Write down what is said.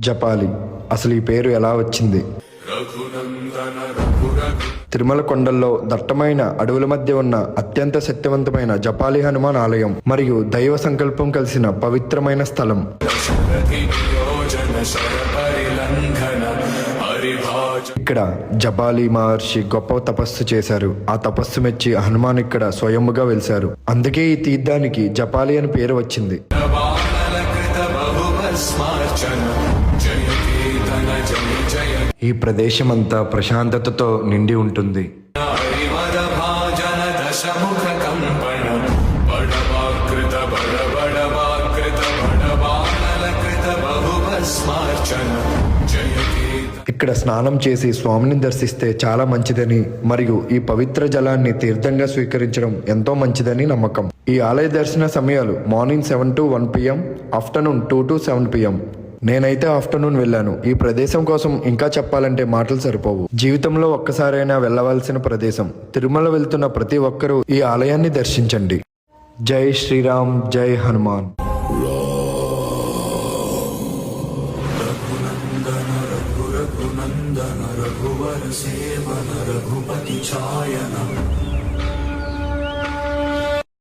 జపాలి. అసలు ఈ పేరు ఎలా వచ్చింది? తిరుమల కొండల్లో దట్టమైన అడవుల మధ్య ఉన్న అత్యంత శక్తివంతమైన జపాలి హనుమాన్ ఆలయం మరియు దైవ సంకల్పం కలిసిన పవిత్రమైన స్థలం. ఇక్కడ జపాలి మహర్షి గొప్ప తపస్సు చేశారు. ఆ తపస్సు మెచ్చి హనుమాన్ ఇక్కడ స్వయంగా వెలిశారు. అందుకే ఈ తీర్థానికి జపాలి అని పేరు వచ్చింది. ఈ ప్రదేశం అంతా ప్రశాంతతతో నిండి ఉంటుంది. ఇక్కడ స్నానం చేసి స్వామిని దర్శిస్తే చాలా మంచిదని మరియు ఈ పవిత్ర జలాన్ని తీర్థంగా స్వీకరించడం ఎంతో మంచిదని నమ్మకం. ఈ ఆలయ దర్శన సమయాలు morning 7 to 1 PM, afternoon 2 to 7 PM. నేనైతే ఆఫ్టర్నూన్ వెళ్ళాను. ఈ ప్రదేశం కోసం ఇంకా చెప్పాలంటే మాటలు సరిపోవు. జీవితంలో ఒక్కసారైనా వెళ్ళవలసిన ప్రదేశం. తిరుమల వెళ్తున్న ప్రతి ఒక్కరూ ఈ ఆలయాన్ని దర్శించండి. జై శ్రీరామ్, జై హనుమాన్. రఘునందన రఘువర సేవన రఘుపతి ఛాయన